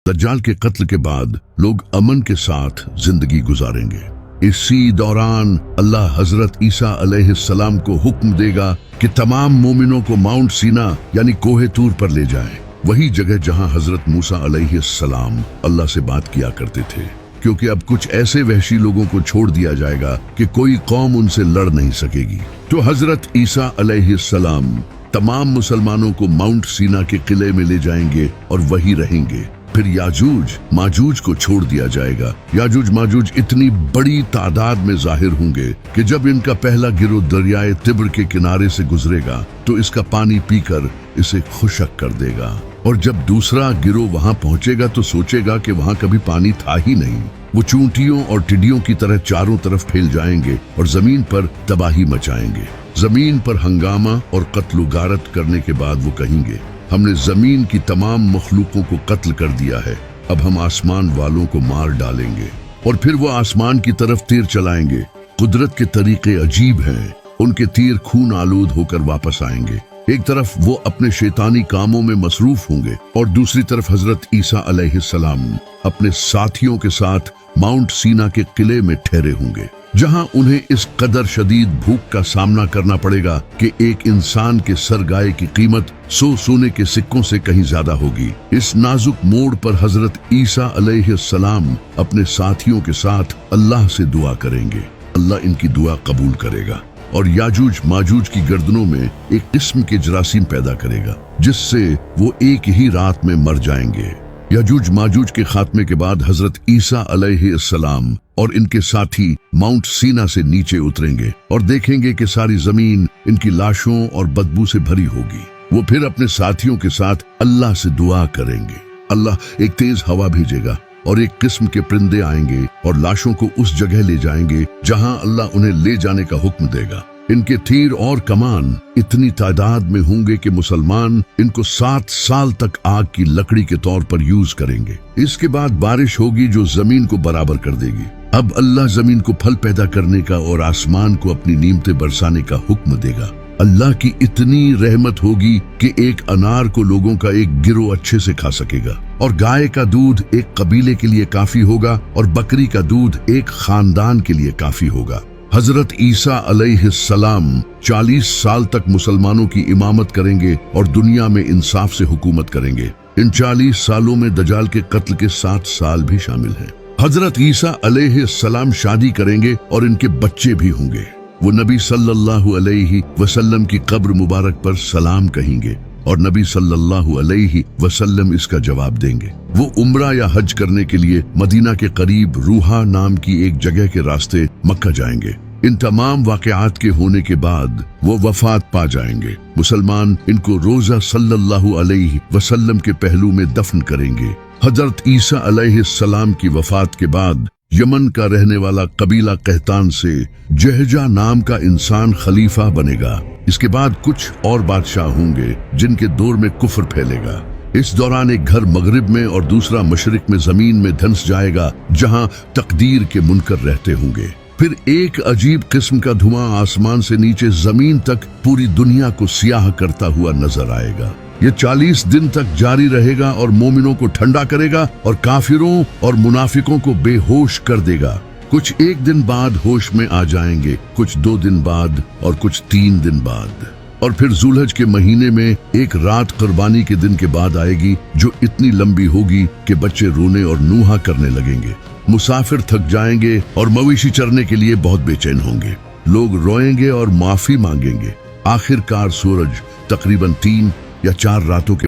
दज्जाल के कत्ल के बाद लोग अमन के साथ जिंदगी गुजारेंगे। इसी दौरान अल्लाह हजरत ईसा अलैहिस्सलाम को हुक्म देगा कि तमाम मोमिनों को माउंट सीना यानी कोहे तूर पर ले जाएं, वही जगह जहां हजरत मूसा अलैहिस्सलाम अल्लाह से बात किया करते थे, क्योंकि अब कुछ ऐसे वहशी लोगों को छोड़ दिया जाएगा कि कोई कौम उनसे लड़ नहीं सकेगी। तो हजरत ईसा अलैहिस्सलाम तमाम मुसलमानों को माउंट सीना के किले में ले जाएंगे और वही रहेंगे। फिर याजूज माजूज को छोड़ दिया जाएगा। याजूज माजूज इतनी बड़ी तादाद में जाहिर होंगे कि जब इनका पहला गिरोह दरियाए तिब्र के किनारे से गुजरेगा तो इसका पानी पीकर इसे खुशक कर देगा, और जब दूसरा गिरोह वहां पहुंचेगा तो सोचेगा कि वहां कभी पानी था ही नहीं। वो चूंटियों और टिड्डियों की तरह चारों तरफ फैल जाएंगे और जमीन पर तबाही मचाएंगे। जमीन पर हंगामा और कत्ल गारत करने के बाद वो कहेंगे, हमने जमीन की तमाम मखलूकों को कत्ल कर दिया है, अब हम आसमान वालों को मार डालेंगे। और फिर वो आसमान की तरफ तीर चलाएंगे। कुदरत के तरीके अजीब हैं, उनके तीर खून आलूद होकर वापस आएंगे। एक तरफ वो अपने शैतानी कामों में मसरूफ होंगे और दूसरी तरफ हजरत ईसा अलैहिस्सलाम अपने साथियों के साथ माउंट सीना के किले में ठहरे होंगे, जहां उन्हें इस कदर शदीद भूख का सामना करना पड़ेगा कि एक इंसान के सरगाए की कीमत 100 सोने के सिक्कों से कहीं ज्यादा होगी। इस नाजुक मोड़ पर हजरत ईसा अलैहिस्सलाम अपने साथियों के साथ अल्लाह से दुआ करेंगे। अल्लाह इनकी दुआ कबूल करेगा और याजूज माजूज की गर्दनों में एक किस्म के जरासीम पैदा करेगा, जिससे वो एक ही रात में मर जाएंगे। याजूज माजूज के खात्मे के बाद हजरत ईसा अलैहिस्सलाम और इनके साथी माउंट सीना से नीचे उतरेंगे और देखेंगे कि सारी जमीन इनकी लाशों और बदबू से भरी होगी। वो फिर अपने साथियों के साथ अल्लाह से दुआ करेंगे। अल्लाह एक तेज हवा भेजेगा और एक किस्म के परिंदे आएंगे और लाशों को उस जगह ले जाएंगे जहां अल्लाह उन्हें ले जाने का हुक्म देगा। इनके तीर और कमान इतनी तादाद में होंगे कि मुसलमान इनको 7 साल तक आग की लकड़ी के तौर पर यूज करेंगे। इसके बाद बारिश होगी जो जमीन को बराबर कर देगी। अब अल्लाह जमीन को फल पैदा करने का और आसमान को अपनी नीमतें बरसाने का हुक्म देगा। अल्लाह की इतनी रहमत होगी कि एक अनार को लोगों का एक गिरोह अच्छे से खा सकेगा, और गाय का दूध एक कबीले के लिए काफी होगा और बकरी का दूध एक खानदान के लिए काफी होगा। हजरत ईसा अलैहिस्सलाम 40 साल तक मुसलमानों की इमामत करेंगे और दुनिया में इंसाफ से हुकूमत करेंगे। इन 40 सालों में दज्जाल के कत्ल के 7 साल भी शामिल हैं। हजरत ईसा अलैहिस्सलाम शादी करेंगे और इनके बच्चे भी होंगे। वो नबी सल्लल्लाहु अलैहि वसल्लम की कब्र मुबारक पर सलाम कहेंगे और नबी सल्लल्लाहु अलैहि वसल्लम इसका जवाब देंगे। वो उम्रा या हज करने के लिए मदीना के करीब रूहा नाम की एक जगह के रास्ते मक्का जाएंगे। इन तमाम वाक़यात के होने के बाद वो वफात पा जाएंगे। मुसलमान इनको रोजा सल्लल्लाहु अलैहि वसल्लम के पहलू में दफन करेंगे। हजरत ईसा अलैहिस्सलाम की वफात के बाद यमन का रहने वाला कबीला कहतान से जहजा नाम का इंसान खलीफा बनेगा। इसके बाद कुछ और बादशाह होंगे जिनके दौर में कुफ्र फैलेगा। इस दौरान एक घर मगरिब में और दूसरा मशरिक में जमीन में धंस जाएगा, जहां तकदीर के मुनकर रहते होंगे। फिर एक अजीब किस्म का धुआं आसमान से नीचे जमीन तक पूरी दुनिया को सियाह करता हुआ नजर आएगा। ये 40 दिन तक जारी रहेगा और मोमिनों को ठंडा करेगा और काफिरों और मुनाफिकों को बेहोश कर देगा। कुछ एक दिन बाद होश में आ जाएंगे, कुछ 2 दिन बाद और कुछ 3 दिन बाद, और फिर जुलहज के महीने में एक रात कुर्बानी के दिन के बाद आएगी जो इतनी लंबी होगी कि बच्चे रोने और नूहा करने लगेंगे। मुसाफिर थक जाएंगे और मवेशी चरने के लिए बहुत बेचैन होंगे। लोग रोएंगे और माफी मांगेंगे। आखिरकार सूरज तकरीबन 3 या 4 रातों के